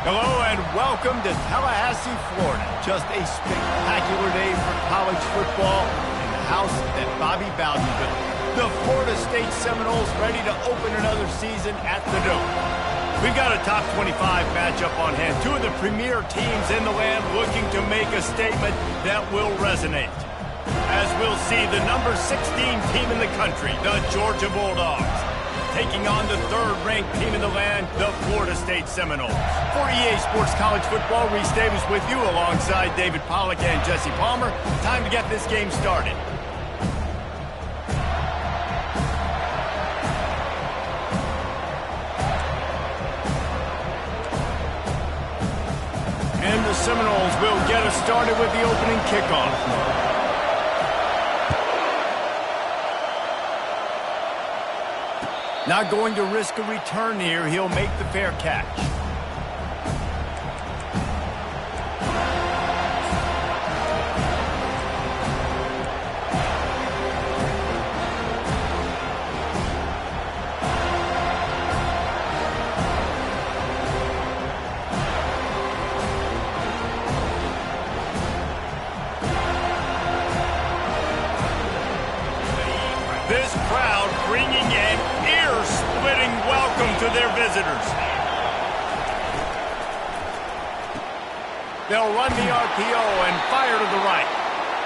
Hello and welcome to Tallahassee, Florida. Just a spectacular day for college football in the house that Bobby Bowden built. The Florida State Seminoles ready to open another season at the Dome. We've got a top 25 matchup on hand. Two of the premier teams in the land looking to make a statement that will resonate. As we'll see, the number 16 team in the country, the Georgia Bulldogs, taking on the third-ranked team in the land, the Florida State Seminoles. For EA Sports College Football, Reese Davis with you alongside David Pollack and Jesse Palmer. Time to get this game started. And the Seminoles will get us started with the opening kickoff. Not going to risk a return here. He'll make the fair catch. This crowd bringing an ear-splitting welcome to their visitors. They'll run the RPO and fire to the right.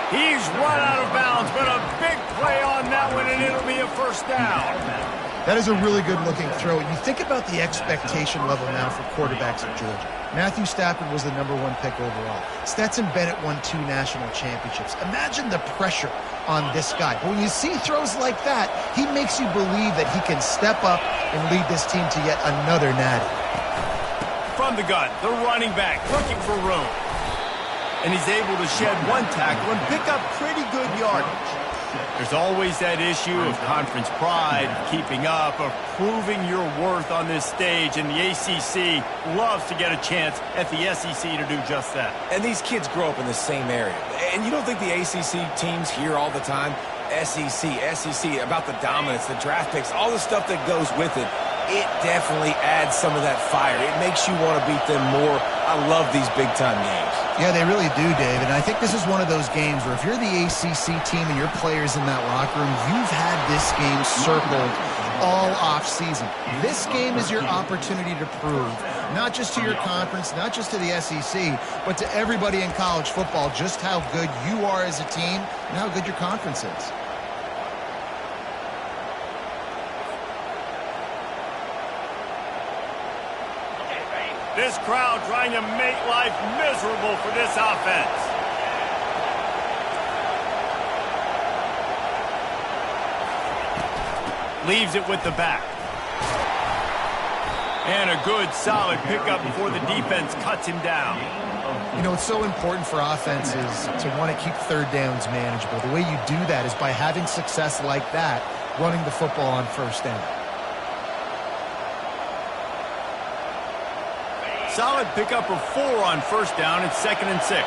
He's run out of bounds, but a big play on that one, and it'll be a first down. That is a really good-looking throw. You think about the expectation level now for quarterbacks at Georgia. Matthew Stafford was the #1 pick overall. Stetson Bennett won 2 national championships. Imagine the pressure on this guy. But when you see throws like that, he makes you believe that he can step up and lead this team to yet another natty. From the gun, the running back looking for room. And he's able to shed one tackle and pick up pretty good yardage. There's always that issue of conference pride, keeping up, of proving your worth on this stage, and the ACC loves to get a chance at the SEC to do just that. And these kids grow up in the same area. And you don't think the ACC teams hear all the time, SEC, about the dominance, the draft picks, all the stuff that goes with it. It definitely adds some of that fire. It makes you want to beat them more. I love these big-time games. Yeah, they really do, Dave. And I think this is one of those games where if you're the ACC team and your players in that locker room, you've had this game circled all off season. This game is your opportunity to prove, not just to your conference, not just to the SEC, but to everybody in college football, just how good you are as a team and how good your conference is. This crowd trying to make life miserable for this offense. Leaves it with the back. And a good, solid pickup before the defense cuts him down. You know, it's so important for offenses to want to keep third downs manageable. The way you do that is by having success like that, running the football on first down. Solid pickup of 4 on first down. It's 2nd and 6.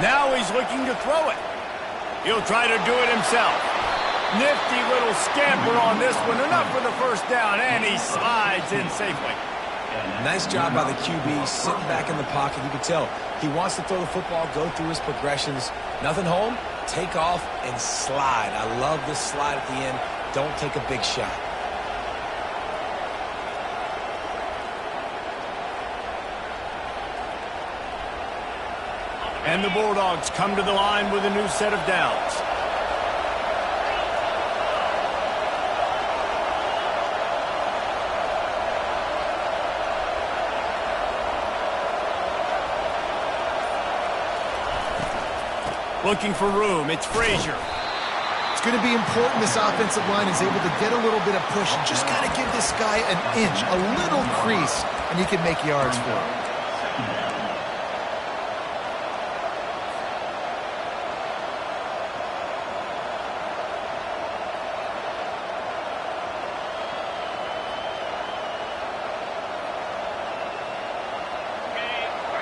Now he's looking to throw it. He'll try to do it himself. Nifty little scamper on this one. Enough for the first down, and he slides in safely. Nice job by the QB, sitting back in the pocket. You can tell he wants to throw the football, go through his progressions. Nothing home, take off, and slide. I love this slide at the end. Don't take a big shot. And the Bulldogs come to the line with a new set of downs. Looking for room. It's Frazier. It's going to be important this offensive line is able to get a little bit of push. Just got to give this guy an inch, a little crease, and he can make yards for it.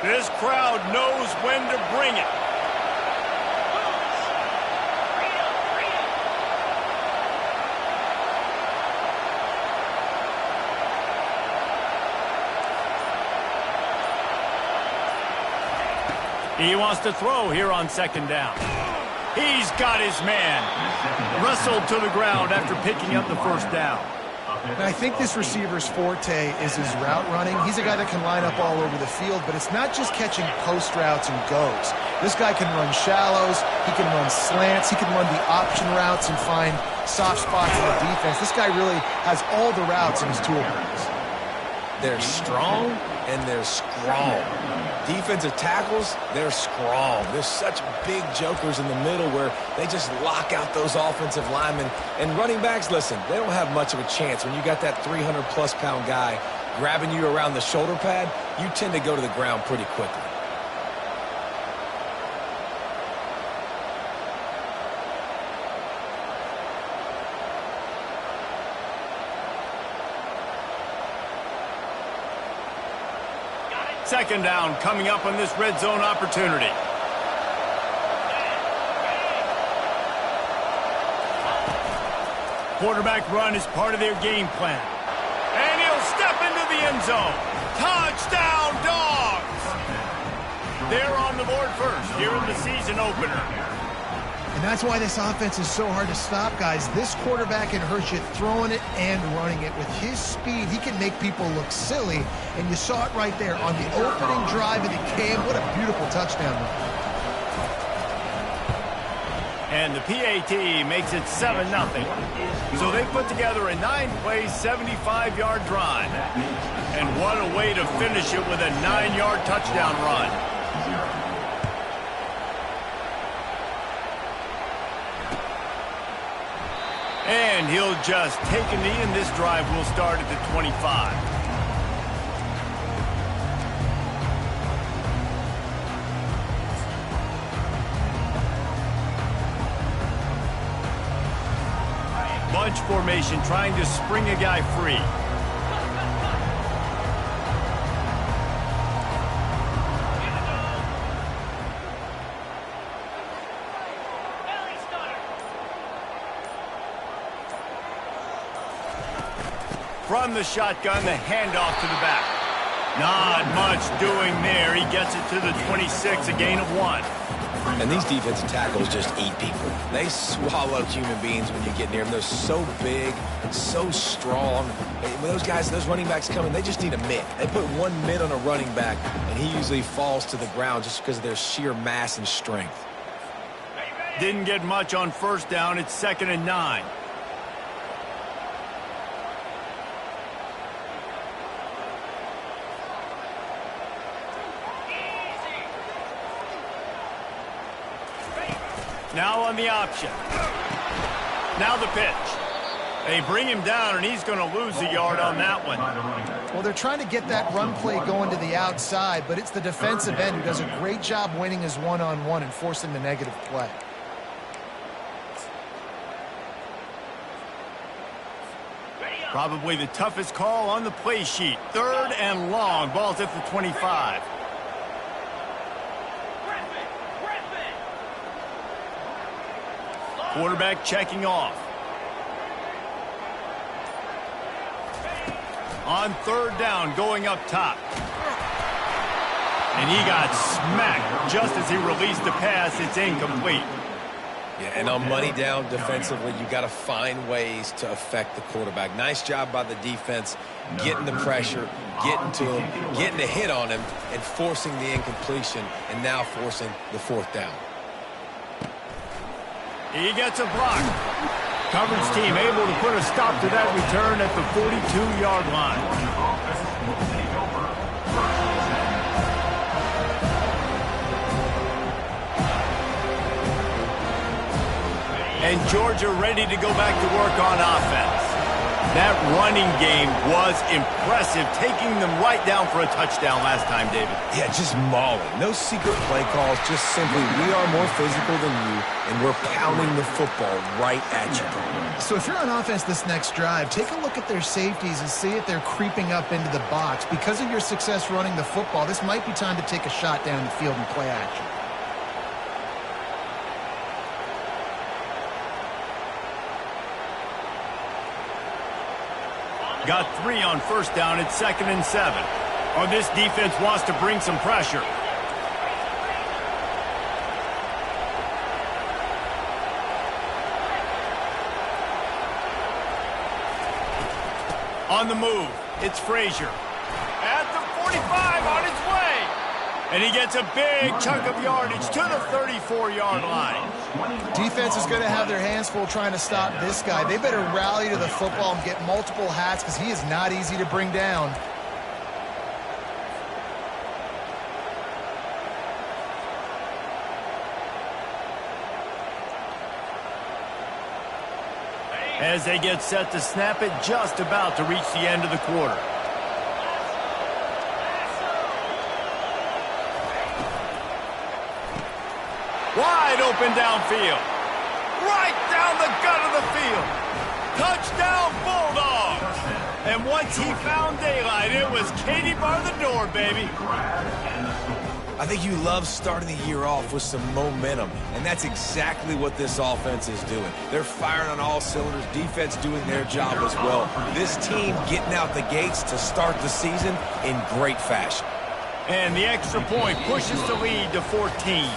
This crowd knows when to bring it. He wants to throw here on 2nd down. He's got his man. Wrestled to the ground after picking up the first down. And I think this receiver's forte is his route running. He's a guy that can line up all over the field, but it's not just catching post routes and goes. This guy can run shallows, he can run slants, he can run the option routes and find soft spots in the defense. This guy really has all the routes in his toolbox. They're strong and they're strong. Defensive tackles, they're strong. There's such big jokers in the middle where they just lock out those offensive linemen. And running backs, listen, they don't have much of a chance. When you got that 300-plus pound guy grabbing you around the shoulder pad, you tend to go to the ground pretty quickly. Second down coming up on this red zone opportunity. Quarterback run is part of their game plan. And he'll step into the end zone. Touchdown, Dogs! They're on the board first here in the season opener. And that's why this offense is so hard to stop, guys. This quarterback can hurt you throwing it and running it. With his speed, he can make people look silly. And you saw it right there on the opening drive of the game. What a beautiful touchdown run. And the PAT makes it 7-0. So they put together a 9-play, 75-yard drive. And what a way to finish it with a 9-yard touchdown run. And he'll just take a knee, and this drive will start at the 25. Bunch formation, trying to spring a guy free. From the shotgun, the handoff to the back. Not much doing there. He gets it to the 26, a gain of 1. And these defensive tackles just eat people. They swallow human beings when you get near them. They're so big, so strong. And when those guys, those running backs come in, they just need a mitt. They put 1 mitt on a running back, and he usually falls to the ground just because of their sheer mass and strength. Didn't get much on first down. It's 2nd and 9. Now on the option. Now the pitch. They bring him down, and he's going to lose a yard on that one. Well, they're trying to get that run play going to the outside, but it's the defensive end who does a great job winning his one-on-one and forcing the negative play. Probably the toughest call on the play sheet. 3rd and long. Ball's at the 25. Quarterback checking off. On 3rd down, going up top. And he got smacked just as he released the pass. It's incomplete. Yeah, and on money down defensively, you got to find ways to affect the quarterback. Nice job by the defense, getting the pressure, getting to him, getting a hit on him, and forcing the incompletion, and now forcing the 4th down. He gets a block. Coverage team able to put a stop to that return at the 42-yard line. And Georgia ready to go back to work on offense. That running game was impressive, taking them right down for a touchdown last time, David. Yeah, just mauling. No secret play calls, just simply we are more physical than you, and we're pounding the football right at you. So if you're on offense this next drive, take a look at their safeties and see if they're creeping up into the box. Because of your success running the football, this might be time to take a shot down the field and play action. Got 3 on first down. It's 2nd and 7. Oh, this defense wants to bring some pressure. On the move, it's Frazier. At the 45, on his way. And he gets a big chunk of yardage to the 34-yard line. Defense is going to have their hands full trying to stop this guy. They better rally to the football and get multiple hats because he is not easy to bring down. As they get set to snap it, just about to reach the end of the quarter. Wide open downfield. Right down the gut of the field. Touchdown Bulldogs. And once he found daylight, it was Katie bar the door, baby. I think you love starting the year off with some momentum, and that's exactly what this offense is doing. They're firing on all cylinders, defense doing their job as well. This team getting out the gates to start the season in great fashion. And the extra point pushes the lead to 14.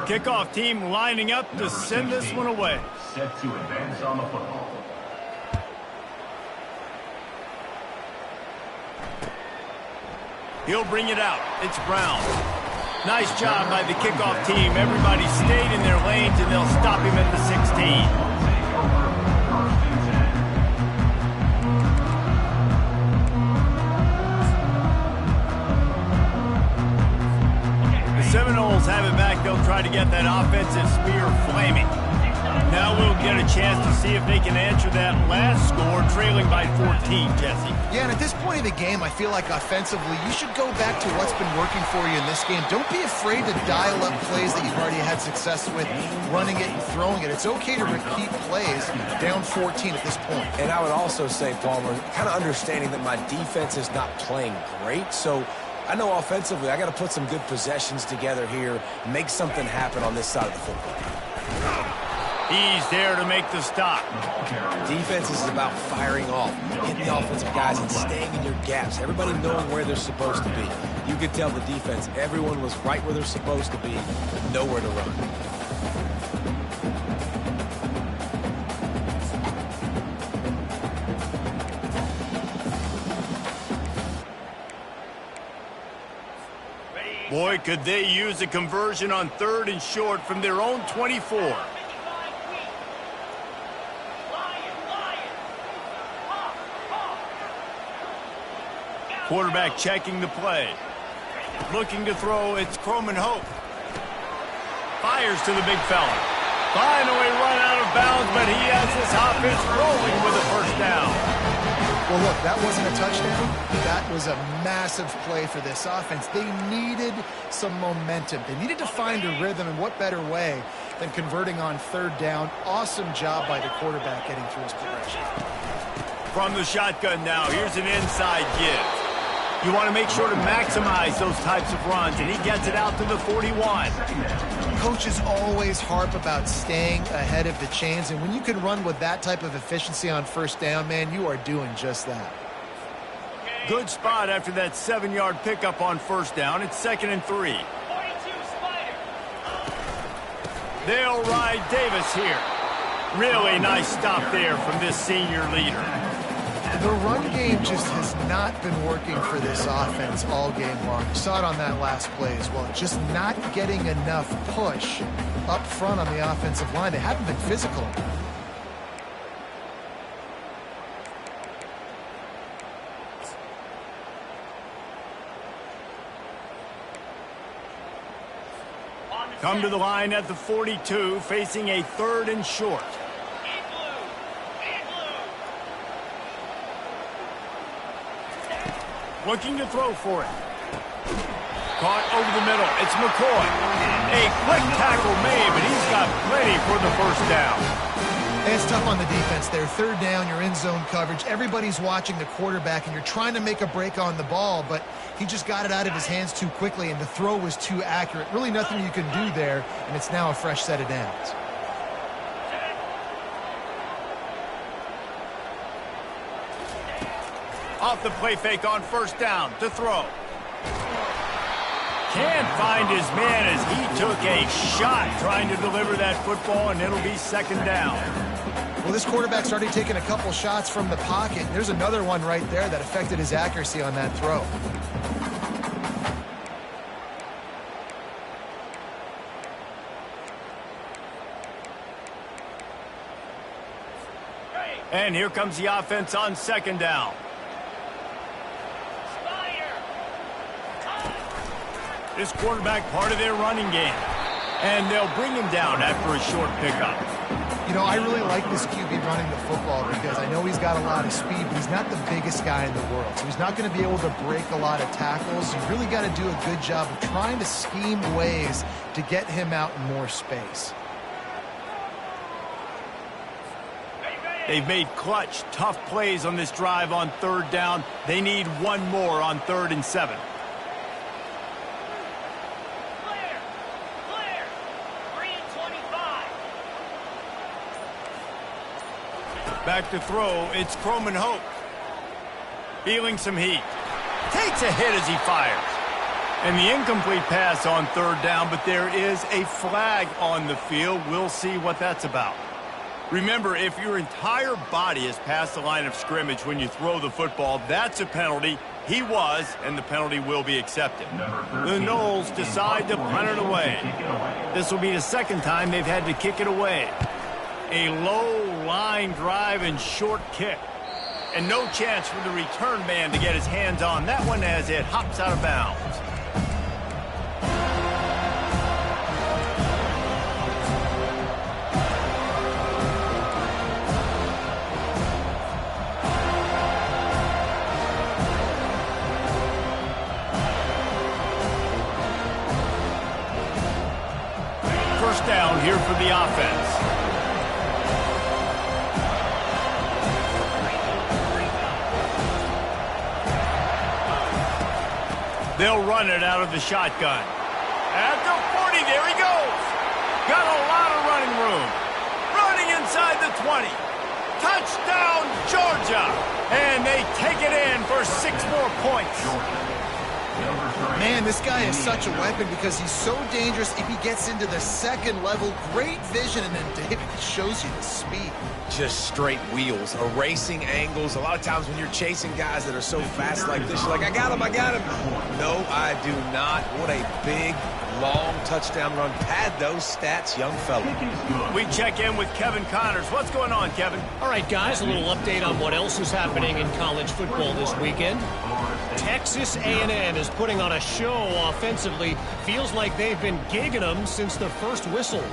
Kickoff team lining up to send this one away. Set to advance on the football. He'll bring it out. It's Brown. Nice job by the kickoff team. Everybody stayed in their lanes, and they'll stop him at the 16. Seminoles have it back. They'll try to get that offensive spear flaming. Now we'll get a chance to see if they can answer that last score, trailing by 14, Jesse. Yeah, and at this point of the game, I feel like offensively, you should go back to what's been working for you in this game. Don't be afraid to dial up plays that you've already had success with, running it and throwing it. It's okay to repeat plays down 14 at this point. And I would also say, Palmer, kind of understanding that my defense is not playing great, so I know offensively I got to put some good possessions together here, make something happen on this side of the football. He's there to make the stop. Defense is about firing off, hitting the offensive guys, and staying in your gaps. Everybody knowing where they're supposed to be. You could tell the defense, everyone was right where they're supposed to be, but nowhere to run. Boy, could they use a conversion on 3rd and short from their own 24. Quarterback checking the play. Looking to throw, it's Croman Hope. Fires to the big fella. Finally run out of bounds, but he has this offense rolling with a first down. Well, look, that wasn't a touchdown. That was a massive play for this offense. They needed some momentum. They needed to find a rhythm, and what better way than converting on 3rd down. Awesome job by the quarterback getting through his progression. From the shotgun now, here's an inside give. You want to make sure to maximize those types of runs, and he gets it out to the 41. Coaches always harp about staying ahead of the chains, and when you can run with that type of efficiency on 1st down, man, you are doing just that. Good spot after that 7-yard pickup on 1st down. It's 2nd and 3. They'll ride Davis here. Really nice stop there from this senior leader. The run game just has not been working for this offense all game long. You saw it on that last play as well. Just not getting enough push up front on the offensive line. They haven't been physical. Come to the line at the 42, facing a 3rd and short. Looking to throw for it. Caught over the middle. It's McCoy. A quick tackle made, but he's got plenty for the first down. And it's tough on the defense there. 3rd down, you're in zone coverage. Everybody's watching the quarterback, and you're trying to make a break on the ball, but he just got it out of his hands too quickly, and the throw was too accurate. Really nothing you can do there, and it's now a fresh set of downs. Off the play fake on 1st down to throw. Can't find his man as he took a shot trying to deliver that football, and it'll be 2nd down. Well, this quarterback's already taken a couple shots from the pocket. There's another one right there that affected his accuracy on that throw. And here comes the offense on 2nd down. This quarterback part of their running game. And they'll bring him down after a short pickup. You know, I really like this QB running the football because I know he's got a lot of speed, but he's not the biggest guy in the world. So he's not going to be able to break a lot of tackles. You really got to do a good job of trying to scheme ways to get him out in more space. They've made clutch, tough plays on this drive on 3rd down. They need one more on 3rd and 7. Back to throw, it's Croman Hope. Feeling some heat. Takes a hit as he fires. And the incomplete pass on 3rd down, but there is a flag on the field. We'll see what that's about. Remember, if your entire body is past the line of scrimmage when you throw the football, that's a penalty. He was, and the penalty will be accepted. The Noles decide to punt it away. This will be the 2nd time they've had to kick it away. A low line drive and short kick. And no chance for the return man to get his hands on that one as it hops out of bounds. First down here for the offense. They'll run it out of the shotgun. At the 40, there he goes. Got a lot of running room. inside the 20. Touchdown, Georgia! And they take it in for 6 more points. Man, this guy is such a weapon because he's so dangerous if he gets into the second level. Great vision, and then David shows you the speed. Just straight wheels, erasing angles. A lot of times when you're chasing guys that are so fast like this, you're like, I got him, I got him. No, I do not. What a big, long touchdown run. Pad those stats, young fella. We check in with Kevin Connors. What's going on, Kevin? All right, guys, a little update on what else is happening in college football this weekend. Texas A&M is putting on a show offensively. Feels like they've been gigging them since the first whistle.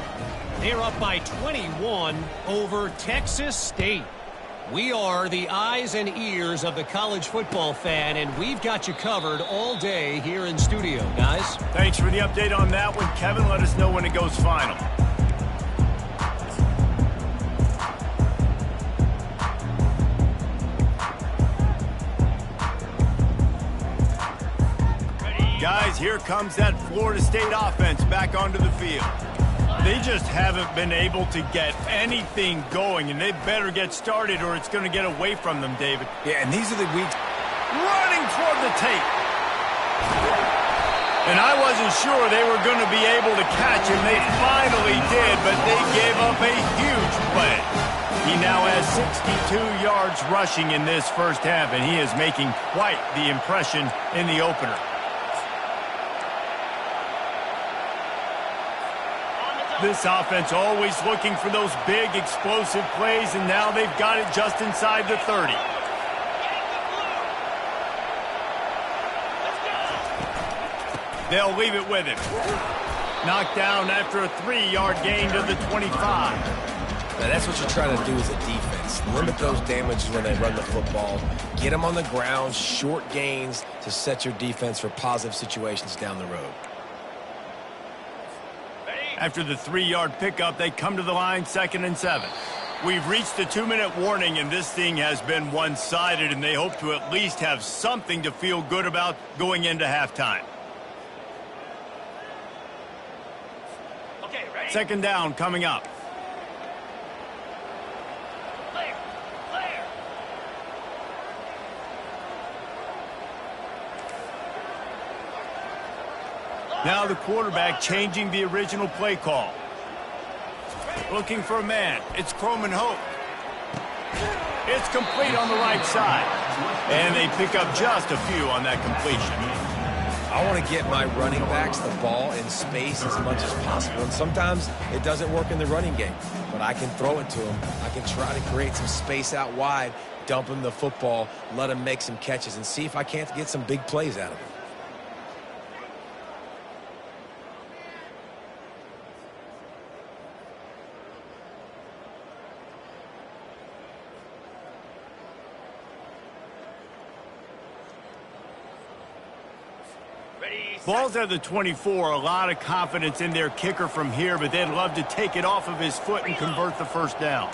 They're up by 21 over Texas State. We are the eyes and ears of the college football fan, and we've got you covered all day here in studio, guys. Thanks for the update on that one, Kevin. Let us know when it goes final. Guys, here comes that Florida State offense back onto the field. They just haven't been able to get anything going, and they better get started or it's going to get away from them, David. Yeah, and these are the weeks. Running toward the tape. And I wasn't sure they were going to be able to catch him. They finally did, but they gave up a huge play. He now has 62 yards rushing in this first half, and he is making quite the impression in the opener. This offense always looking for those big, explosive plays, and now they've got it just inside the 30. They'll leave it with him. Knocked down after a 3-yard gain to the 25. Now, that's what you're trying to do as a defense. Limit those damages when they run the football. Get them on the ground, short gains to set your defense for positive situations down the road. After the 3-yard pickup, they come to the line, 2nd and 7. We've reached the 2-minute warning, and this thing has been one-sided, and they hope to at least have something to feel good about going into halftime. Okay, ready? 2nd down coming up. Now the quarterback changing the original play call. Looking for a man. It's Croman Hope. It's complete on the right side. And they pick up just a few on that completion. I want to get my running backs the ball in space as much as possible. And sometimes it doesn't work in the running game. But I can throw it to them. I can try to create some space out wide, dump them the football, let them make some catches, and see if I can't get some big plays out of it. Ball's at the 24. A lot of confidence in their kicker from here, but they'd love to take it off of his foot and convert the first down.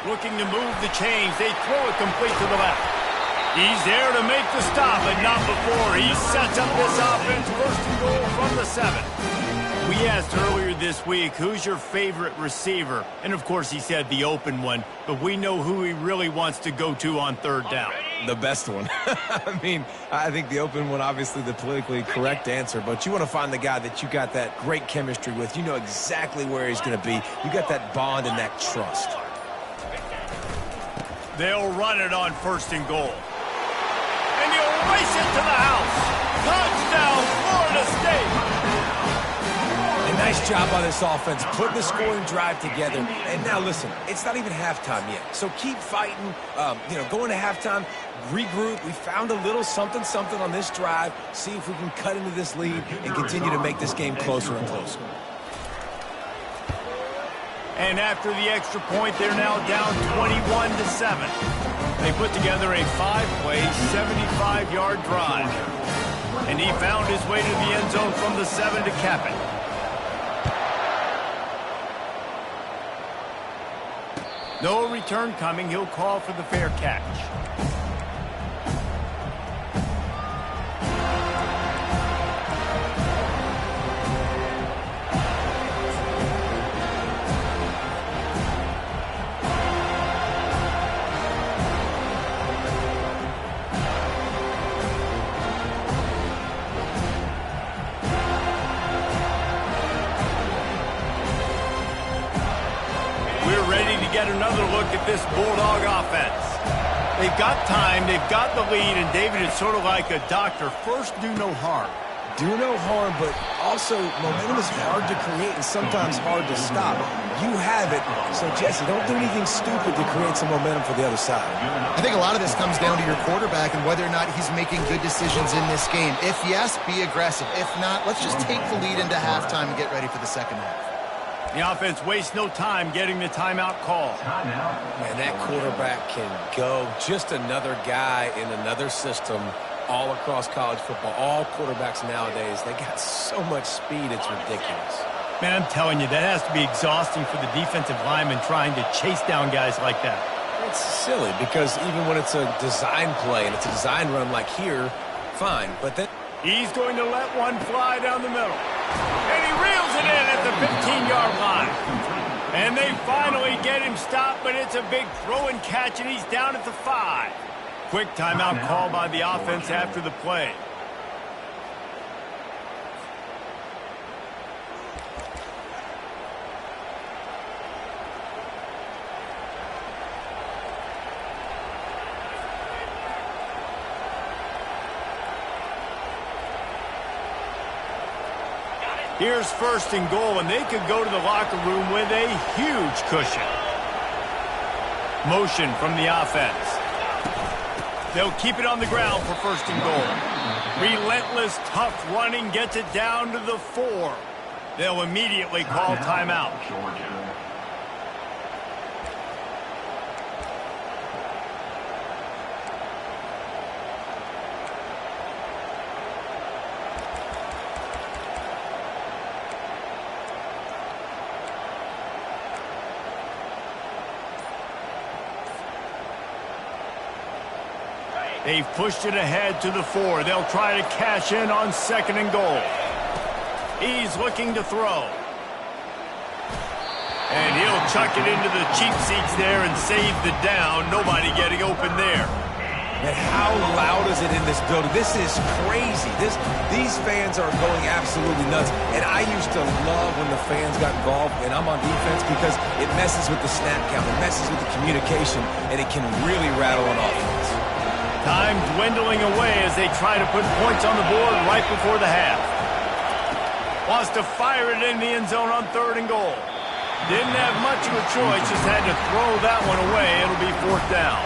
Looking to move the chains. They throw it complete to the left. He's there to make the stop, but not before. He sets up this offense, 1st and goal from the 7. We asked earlier this week, who's your favorite receiver? And, of course, he said the open one, but we know who he really wants to go to on 3rd down. The best one. I mean, I think the open one, obviously the politically correct answer, but you want to find the guy that you got that great chemistry with. You know exactly where he's going to be. You got that bond and that trust. They'll run it on 1st and goal. And he'll race it to the house. Touchdown, Florida State. Nice job by this offense, putting the scoring drive together. And now, listen, it's not even halftime yet. So keep fighting, going to halftime, regroup. We found a little something on this drive. See if we can cut into this lead and continue to make this game closer and closer. And after the extra point, they're now down 21-7. They put together a 5-play, 75-yard drive. And he found his way to the end zone from the 7 to cap it. No return coming. He'll call for the fair catch. get another look at this Bulldog offense. They've got time, they've got the lead, and David is sort of like a doctor. First, do no harm. Do no harm, but also momentum is hard to create and sometimes hard to stop. You have it, so Jesse, don't do anything stupid to create some momentum for the other side. I think a lot of this comes down to your quarterback and whether or not he's making good decisions in this game. If yes, be aggressive. If not, let's just take the lead into halftime and get ready for the second half. The offense wastes no time getting the timeout call. Man, that quarterback can go. Just another guy in another system all across college football. All quarterbacks nowadays, they got so much speed, it's ridiculous. Man, I'm telling you, that has to be exhausting for the defensive lineman trying to chase down guys like that. It's silly because even when it's a design play and it's a design run like here, fine, but then he's going to let one fly down the middle. And he reels it in at the 15-yard line. And they finally get him stopped, but it's a big throw and catch, and he's down at the 5. Quick timeout call by the offense after the play. Here's first and goal, and they could go to the locker room with a huge cushion. Motion from the offense. They'll keep it on the ground for first and goal. Relentless, tough running gets it down to the 4. They'll immediately call timeout. They've pushed it ahead to the 4. They'll try to cash in on second and goal. He's looking to throw. And he'll chuck it into the cheap seats there and save the down. Nobody getting open there. And how loud is it in this building? This is crazy. These fans are going absolutely nuts. And I used to love when the fans got involved, and I'm on defense, because it messes with the snap count. It messes with the communication, and it can really rattle an offense. Time dwindling away as they try to put points on the board right before the half. Wants to fire it in the end zone on third and goal. Didn't have much of a choice, just had to throw that one away. It'll be fourth down.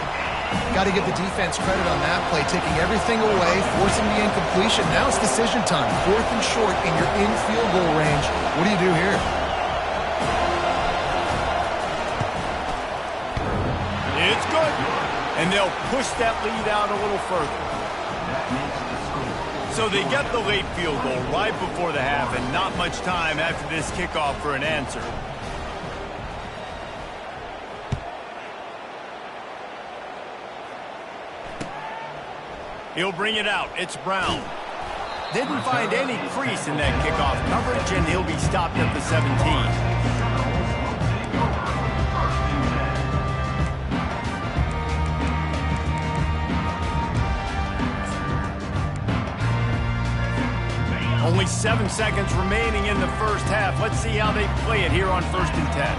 Got to give the defense credit on that play, taking everything away, forcing the incompletion. Now it's decision time. Fourth and short, and you're in field goal range. What do you do here? It's good. And they'll push that lead out a little further. So they get the late field goal right before the half, and not much time after this kickoff for an answer. He'll bring it out. It's Brown. Didn't find any crease in that kickoff coverage, and he'll be stopped at the 17. Only 7 seconds remaining in the first half. Let's see how they play it here on 1st and 10.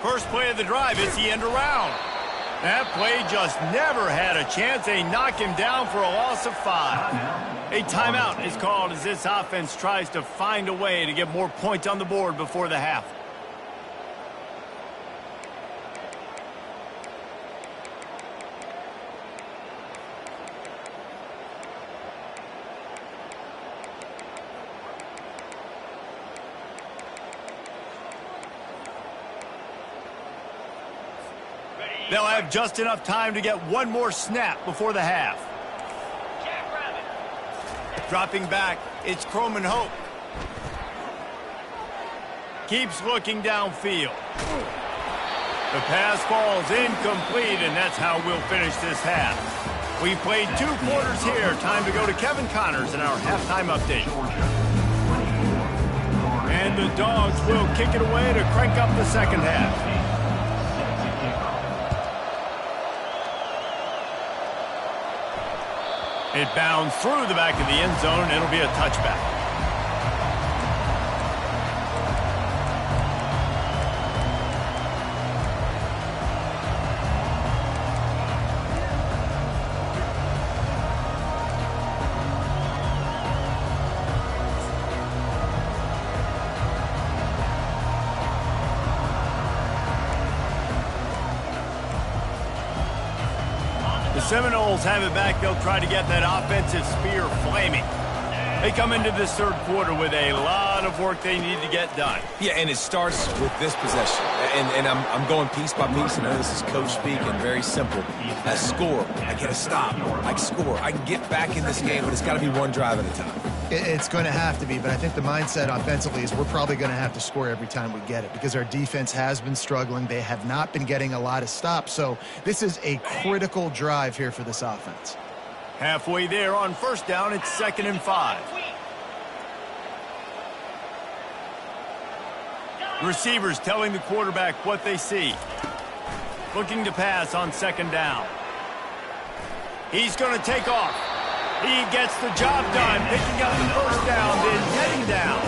First play of the drive, it's the end around. That play just never had a chance. They knock him down for a loss of 5. A timeout is called as this offense tries to find a way to get more points on the board before the half. They'll have just enough time to get one more snap before the half. Dropping back, it's Croman Hope. Keeps looking downfield. The pass falls incomplete, and that's how we'll finish this half. We've played 2 quarters here. Time to go to Kevin Connors in our halftime update. And the Dogs will kick it away to crank up the second half. It bounds through the back of the end zone, and it'll be a touchback. Seminoles have it back. They'll try to get that offensive spear flaming. They come into this third quarter with a lot of work they need to get done. Yeah, and it starts with this possession. And I'm going piece by piece. I know this is coach speak and very simple. I score. I get a stop. I score. I can get back in this game, but it's got to be one drive at a time. It's going to have to be, but I think the mindset offensively is we're probably going to have to score every time we get it because our defense has been struggling. They have not been getting a lot of stops. So this is a critical drive here for this offense. Halfway there on first down, it's 2nd and 5. Receivers telling the quarterback what they see. Looking to pass on 2nd down. He's going to take off. He gets the job done, picking up the first down, then heading down.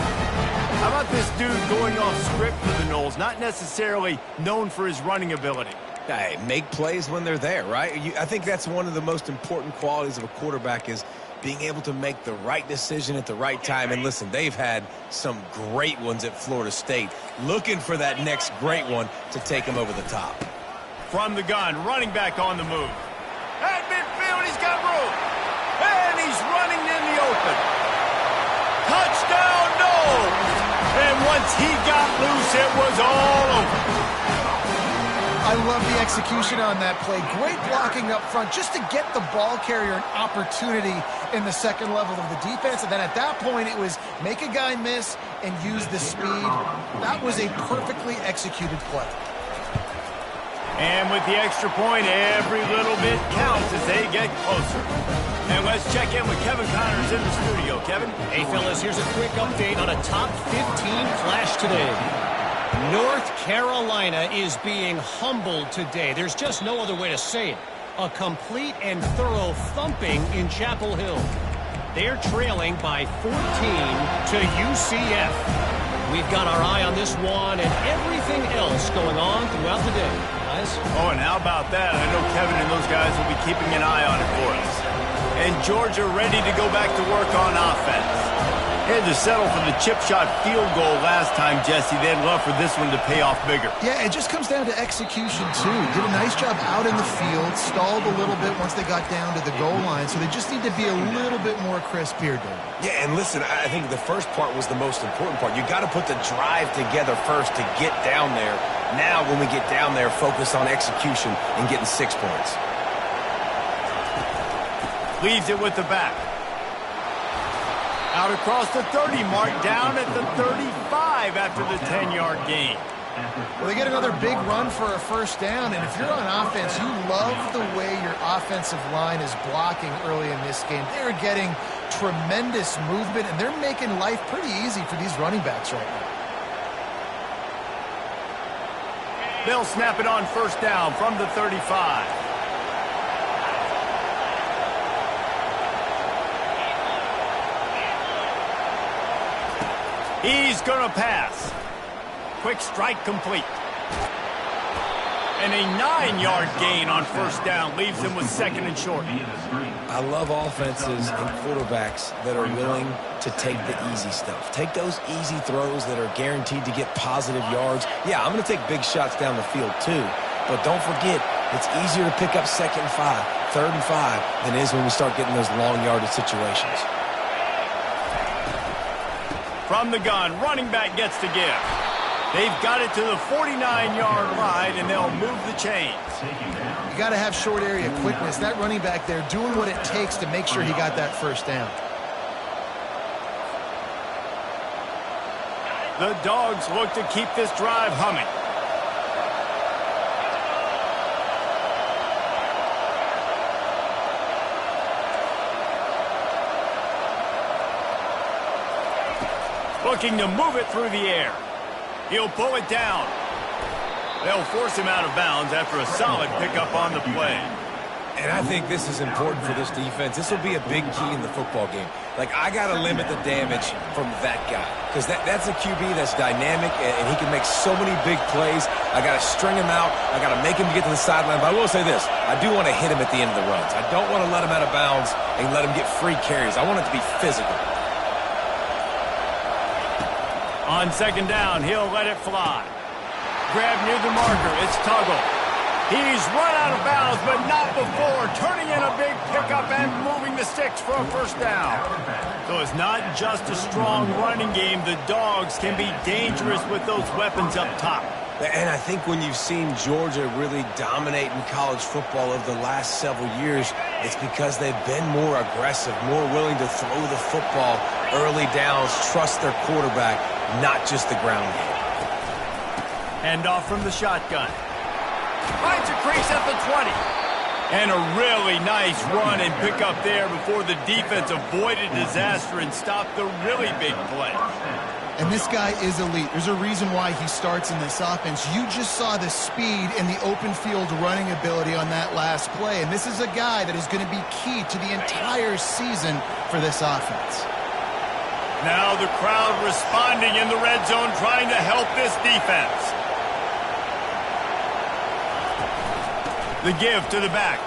How about this dude going off script for the Noles? Not necessarily known for his running ability. Hey, make plays when they're there, right? I think that's one of the most important qualities of a quarterback is being able to make the right decision at the right time. And listen, they've had some great ones at Florida State. Looking for that next great one to take them over the top. From the gun, running back on the move. At midfield, he's got room. And he's running in the open. Touchdown, Noles! And once he got loose, it was all over. I love the execution on that play. Great blocking up front just to get the ball carrier an opportunity in the second level of the defense. And then at that point, it was make a guy miss and use the speed. That was a perfectly executed play. And with the extra point, every little bit counts as they get closer. And let's check in with Kevin Connors in the studio. Kevin? Hey, fellas, here's a quick update on a top 15 flash today. North Carolina is being humbled today. There's just no other way to say it. A complete and thorough thumping in Chapel Hill. They're trailing by 14 to UCF. We've got our eye on this one and everything else going on throughout the day, guys. Oh, and how about that? I know Kevin and those guys will be keeping an eye on it for us. And Georgia ready to go back to work on offense. They had to settle for the chip shot field goal last time, Jesse. They'd love for this one to pay off bigger. Yeah, it just comes down to execution, too. Did a nice job out in the field, stalled a little bit once they got down to the goal line, so they just need to be a little bit more crisp here, David. Yeah, and listen, I think the first part was the most important part. You got to put the drive together first to get down there. Now, when we get down there, focus on execution and getting 6 points. Leaves it with the back. Out across the 30 mark, down at the 35 after the 10-yard gain. Well, they get another big run for a first down, and if you're on offense, you love the way your offensive line is blocking early in this game. They're getting tremendous movement, and they're making life pretty easy for these running backs right now. They'll snap it on first down from the 35. He's going to pass. Quick strike complete. And a 9-yard gain on first down leaves him with 2nd and short. I love offenses and quarterbacks that are willing to take the easy stuff. Take those easy throws that are guaranteed to get positive yards. Yeah, I'm going to take big shots down the field too. But don't forget, it's easier to pick up 2nd and 5, 3rd and 5 than it is when we start getting those long yardage situations. From the gun, running back gets to give. They've got it to the 49-yard line, and they'll move the chains. You got to have short area quickness. That running back there doing what it takes to make sure he got that first down. The Dogs look to keep this drive humming. Looking to move it through the air. He'll pull it down. They'll force him out of bounds after a solid pickup on the play. And I think this is important for this defense. This will be a big key in the football game. Like, I got to limit the damage from that guy. Because that's a QB that's dynamic, and he can make so many big plays. I got to string him out. I got to make him get to the sideline. But I will say this. I do want to hit him at the end of the runs. I don't want to let him out of bounds and let him get free carries. I want it to be physical. On 2nd down, he'll let it fly. Grab near the marker. It's Tuggle. He's run out of bounds, but not before turning in a big pickup and moving the sticks for a first down. So it's not just a strong running game. The Dogs can be dangerous with those weapons up top. And I think when you've seen Georgia really dominate in college football over the last several years, it's because they've been more aggressive, more willing to throw the football early downs, trust their quarterback, not just the ground game. Hand off from the shotgun. Finds a crease at the 20. And a really nice run and pick up there before the defense avoided disaster and stopped the really big play. And this guy is elite. There's a reason why he starts in this offense. You just saw the speed and the open field running ability on that last play. And this is a guy that is going to be key to the entire season for this offense. Now the crowd responding in the red zone, trying to help this defense. The give to the back.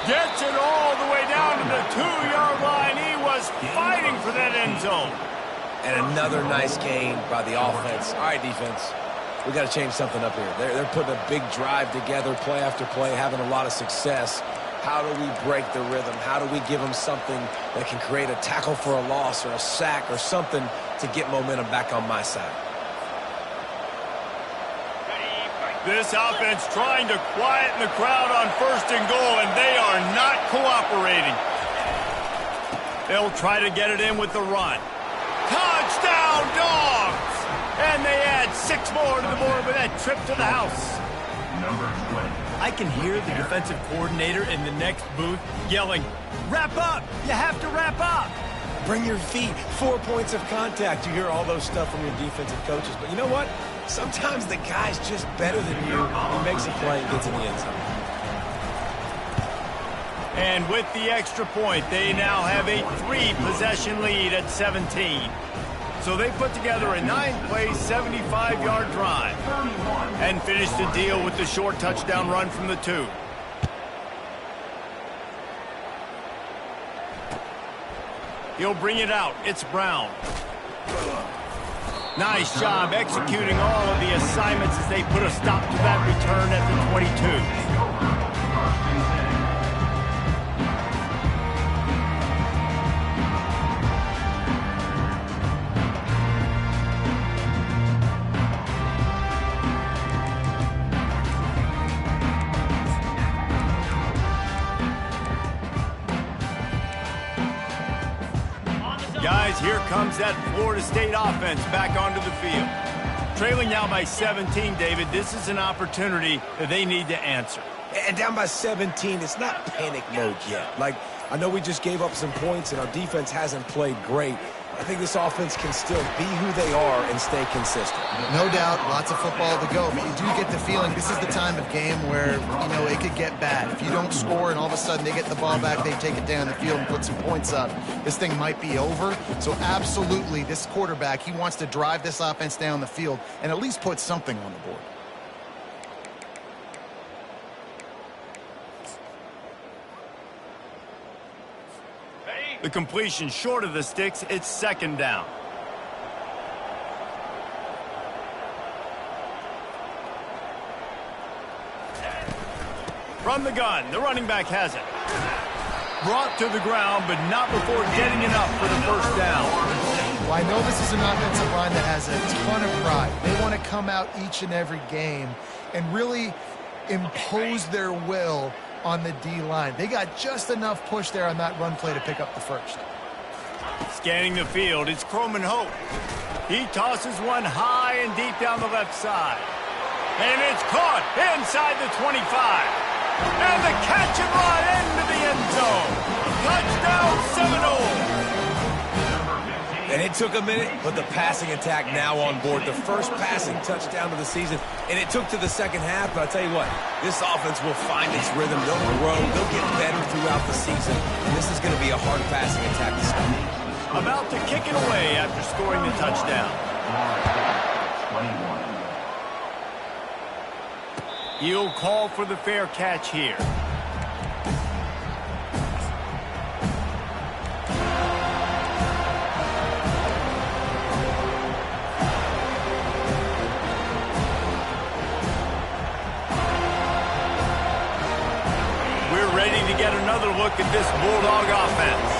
Gets it all the way down to the 2-yard line. He was fighting for that end zone. And another nice gain by the offense. All right, defense, we got to change something up here. They're putting a big drive together, play after play, having a lot of success. How do we break the rhythm? How do we give them something that can create a tackle for a loss or a sack or something to get momentum back on my side? This offense trying to quieten the crowd on 1st and goal, and they are not cooperating. They'll try to get it in with the run. Touchdown, Dogs! And they add 6 more to the board with that trip to the house. Number 20. I can hear the defensive coordinator in the next booth yelling, "Wrap up! You have to wrap up!" Bring your feet, 4 points of contact. You hear all those stuff from your defensive coaches. But you know what? Sometimes the guy's just better than you. He makes a play and gets in the end zone. And with the extra point, they now have a 3-possession lead at 17. So they put together a 9-play, 75-yard drive and finished the deal with the short touchdown run from the 2. He'll bring it out. It's Brown. Nice job executing all of the assignments as they put a stop to that return at the 22. Guys, here comes that Florida State offense back onto the field. Trailing now by 17, David, this is an opportunity that they need to answer. And down by 17, it's not panic mode yet. Like, I know we just gave up some points and our defense hasn't played great. I think this offense can still be who they are and stay consistent. No doubt, lots of football to go, but you do get the feeling this is the time of game where, you know, it could get bad. If you don't score and all of a sudden they get the ball back, they take it down the field and put some points up, this thing might be over. So absolutely, this quarterback, he wants to drive this offense down the field and at least put something on the board. The completion short of the sticks, it's 2nd down. From the gun, the running back has it. Brought to the ground, but not before getting enough for the first down. Well, I know this is an offensive line that has a ton of pride. They want to come out each and every game and really impose their will on the D-line. They got just enough push there on that run play to pick up the first. Scanning the field, it's Croman Hope. He tosses one high and deep down the left side. And it's caught inside the 25. And the catch and run into the end zone. Touchdown Seminoles. And it took a minute, but the passing attack now on board. The first passing touchdown of the season. And it took to the second half, but I'll tell you what, this offense will find its rhythm. They'll grow. They'll get better throughout the season. And this is going to be a hard passing attack to stop. About to kick it away after scoring the touchdown. 21. He'll call for the fair catch here. at another look at this Bulldog offense.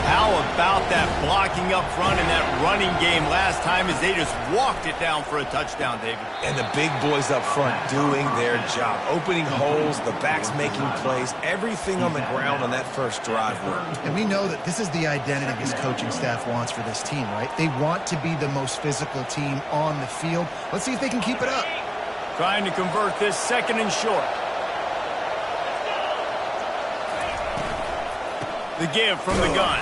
How about that blocking up front and that running game last time as they just walked it down for a touchdown, David? And the big boys up front doing their job. Opening holes, the backs making plays, everything on the ground on that first drive worked. And we know that this is the identity this coaching staff wants for this team, right? They want to be the most physical team on the field. Let's see if they can keep it up. Trying to convert this second and short. The give from the gun.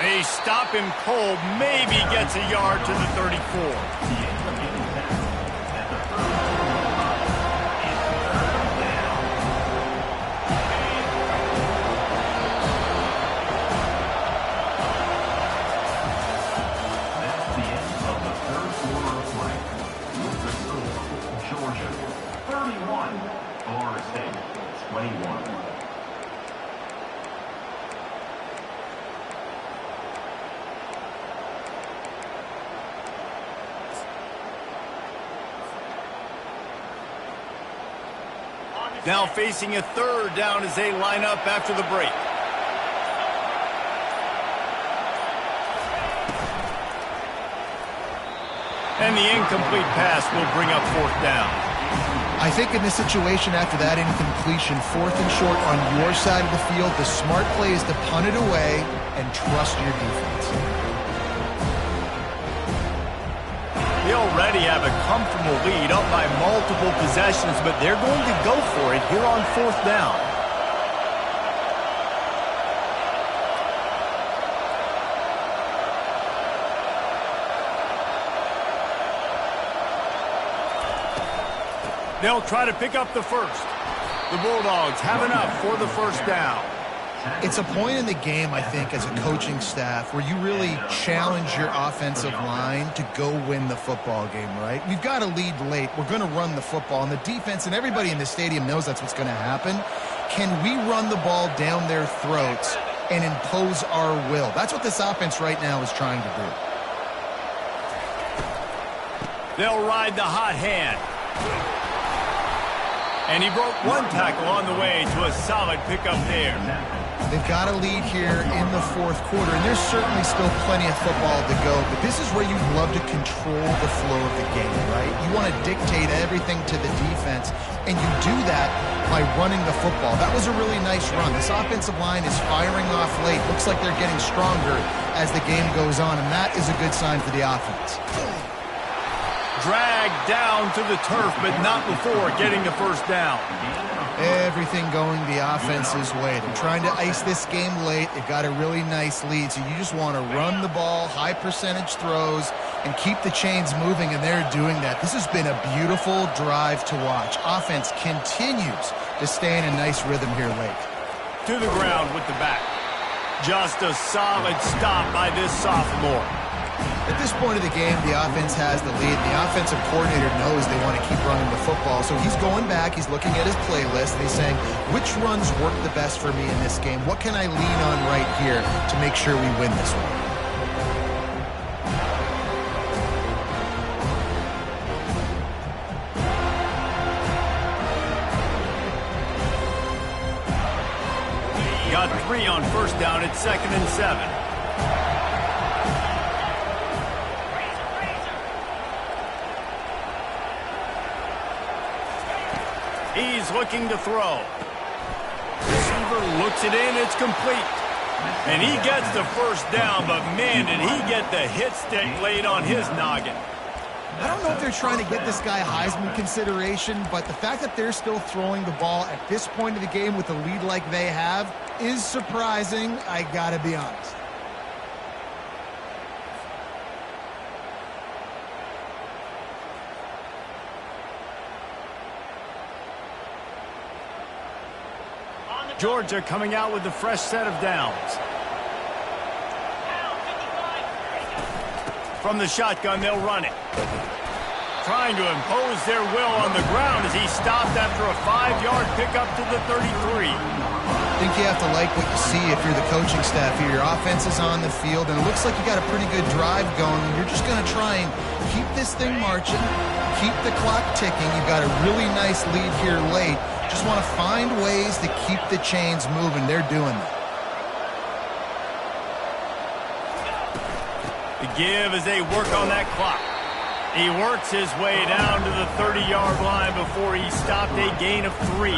They stop him cold, maybe gets a yard to the 34. That's the end of the third quarter of play. The score, Georgia 31, Florida State 21. Now facing a third down as they line up after the break. And the incomplete pass will bring up fourth down. I think in this situation after that incompletion, fourth and short on your side of the field, the smart play is to punt it away and trust your defense. They already have a comfortable lead up by multiple possessions, but they're going to go for it here on fourth down. They'll try to pick up the first. The Bulldogs have enough for the first down. It's a point in the game, I think, as a coaching staff where you really challenge your offensive line to go win the football game, right? We've got to lead late. We're going to run the football, and the defense and everybody in the stadium knows that's what's going to happen. Can we run the ball down their throats and impose our will? That's what this offense right now is trying to do. They'll ride the hot hand. And he broke one tackle on the way to a solid pickup there. They've got a lead here in the fourth quarter, and there's certainly still plenty of football to go, but this is where you'd love to control the flow of the game, right? You want to dictate everything to the defense, and you do that by running the football. That was a really nice run. This offensive line is firing off late. Looks like they're getting stronger as the game goes on, and that is a good sign for the offense. Dragged down to the turf, but not before getting the first down. Everything going the offense's way. They're trying to ice this game late. They've got a really nice lead, so you just want to run the ball, high percentage throws, and keep the chains moving, and they're doing that. This has been a beautiful drive to watch. Offense continues to stay in a nice rhythm here late. To the ground with the back. Just a solid stop by this sophomore. At this point of the game, the offense has the lead. The offensive coordinator knows they want to keep running the football. So he's going back, he's looking at his playlist, and he's saying, which runs work the best for me in this game? What can I lean on right here to make sure we win this one? Got 3 on first down at 2nd and 7. He's looking to throw. Receiver looks it in, it's complete. And he gets the first down, but man, did he get the hit stick laid on his noggin. I don't know if they're trying to get this guy Heisman consideration, but the fact that they're still throwing the ball at this point of the game with a lead like they have is surprising, I gotta be honest. Georgia coming out with a fresh set of downs. From the shotgun, they'll run it. Trying to impose their will on the ground as he stopped after a 5-yard pickup to the 33. I think you have to like what you see if you're the coaching staff here. Your offense is on the field, and it looks like you got a pretty good drive going. You're just going to try and keep this thing marching, keep the clock ticking. You've got a really nice lead here late. Just want to find ways to keep the chains moving. They're doing that. The give as they work on that clock. He works his way down to the 30-yard line before he stopped, a gain of 3.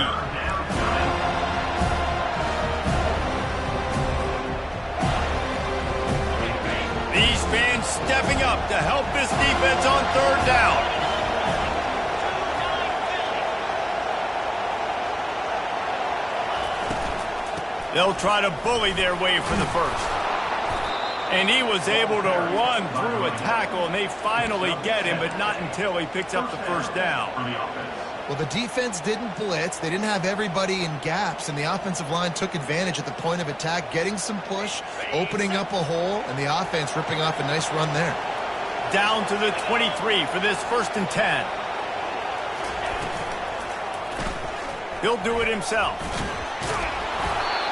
These fans stepping up to help this defense on 3rd down. They'll try to bully their way for the first. And he was able to run through a tackle, and they finally get him, but not until he picks up the first down. Well, the defense didn't blitz. They didn't have everybody in gaps, and the offensive line took advantage at the point of attack, getting some push, opening up a hole, and the offense ripping off a nice run there. Down to the 23 for this 1st and 10. He'll do it himself.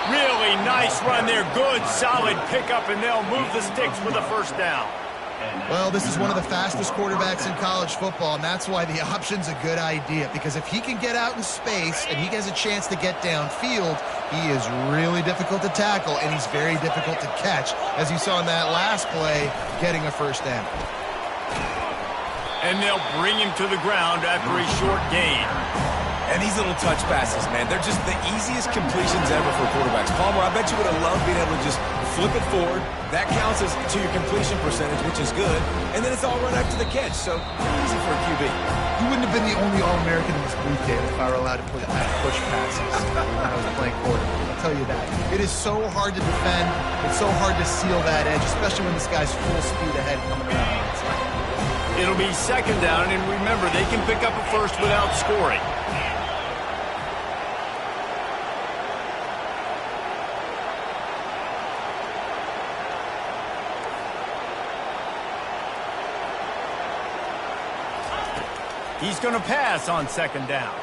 Really nice run there. Good, solid pickup, and they'll move the sticks for the first down. Well, this is one of the fastest quarterbacks in college football, and that's why the option's a good idea. Because if he can get out in space and he has a chance to get downfield, he is really difficult to tackle, and he's very difficult to catch, as you saw in that last play, getting a first down. And they'll bring him to the ground after a short gain. And these little touch passes, man, they're just the easiest completions ever for quarterbacks. Palmer, I bet you would have loved being able to just flip it forward. That counts as to your completion percentage, which is good. And then it's all run after the catch, so easy for a QB. You wouldn't have been the only All-American in this booth, Dave, if I were allowed to push passes when I was playing quarterback. I'll tell you that. It is so hard to defend. It's so hard to seal that edge, especially when this guy's full speed ahead coming around the outside. It'll be 2nd down, and remember, they can pick up a first without scoring. He's going to pass on 2nd down.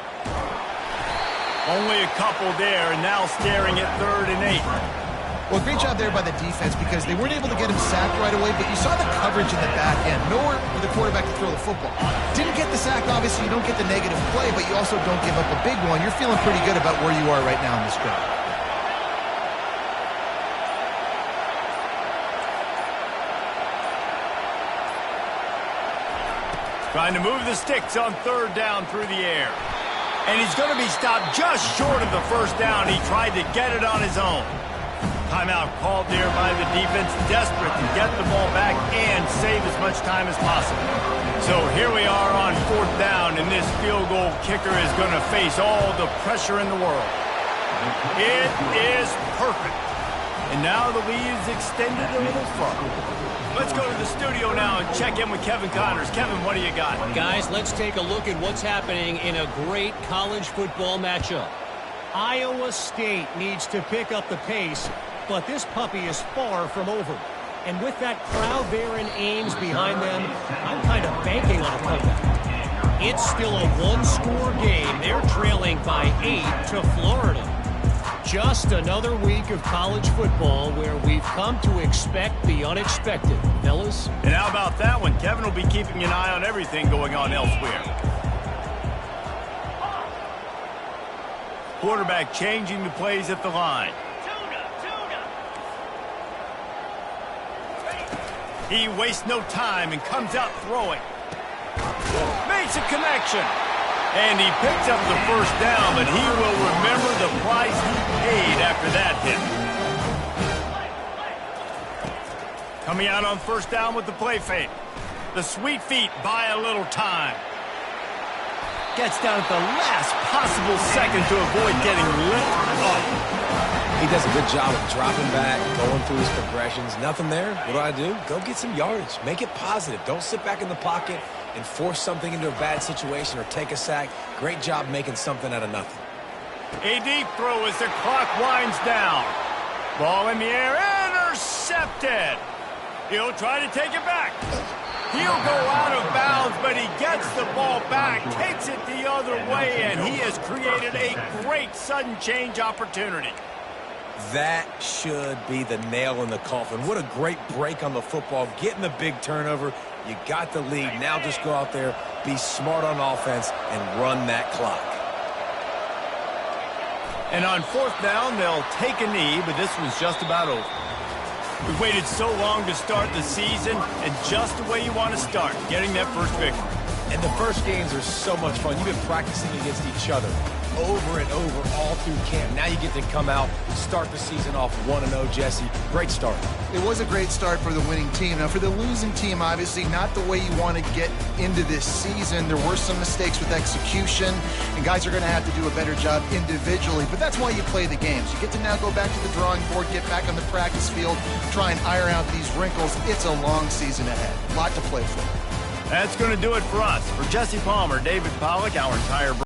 Only a couple there, and now staring at 3rd and 8. Well, great job there by the defense because they weren't able to get him sacked right away, but you saw the coverage in the back end. Nowhere for the quarterback to throw the football. Didn't get the sack, obviously. You don't get the negative play, but you also don't give up a big one. You're feeling pretty good about where you are right now in this drive. Trying to move the sticks on 3rd down through the air. And he's going to be stopped just short of the first down. He tried to get it on his own. Timeout called there by the defense, desperate to get the ball back and save as much time as possible. So here we are on 4th down, and this field goal kicker is going to face all the pressure in the world. It is perfect. And now the lead is extended a little further. Let's go to the studio now and check in with Kevin Connors. Kevin, what do you got? Guys, let's take a look at what's happening in a great college football matchup. Iowa State needs to pick up the pace, but this puppy is far from over. And with that crowd there in Ames behind them, I'm kind of banking on a comeback. It's still a one-score game. They're trailing by 8 to Florida. Just another week of college football where we've come to expect the unexpected, fellas. And how about that one? Kevin will be keeping an eye on everything going on elsewhere. Quarterback changing the plays at the line. He wastes no time and comes out throwing. Makes a connection. And he picks up the first down, but he will remember the price he paid after that hit. Coming out on 1st down with the play fake. The sweet feet buy a little time. Gets down at the last possible second to avoid getting lifted up. He does a good job of dropping back, going through his progressions. Nothing there. What do? Go get some yardage. Make it positive. Don't sit back in the pocket and force something into a bad situation or take a sack. Great job making something out of nothing. A deep throw as the clock winds down. Ball in the air, intercepted. He'll try to take it back. He'll go out of bounds, but he gets the ball back, takes it the other way, and he has created a great sudden change opportunity. That should be the nail in the coffin. What a great break on the football. Getting the big turnover. You got the lead. Now just go out there, be smart on offense, and run that clock. And on fourth down, they'll take a knee, but this one's just about over. We've waited so long to start the season, and just the way you want to start, getting that first victory. And the first games are so much fun. You've been practicing against each other over and over all through camp. Now you get to come out, start the season off 1-0, Jesse. Great start. It was a great start for the winning team. Now, for the losing team, obviously not the way you want to get into this season. There were some mistakes with execution, and guys are going to have to do a better job individually. But that's why you play the games. You get to now go back to the drawing board, get back on the practice field, try and iron out these wrinkles. It's a long season ahead. A lot to play for. That's going to do it for us. For Jesse Palmer, David Pollack, our entire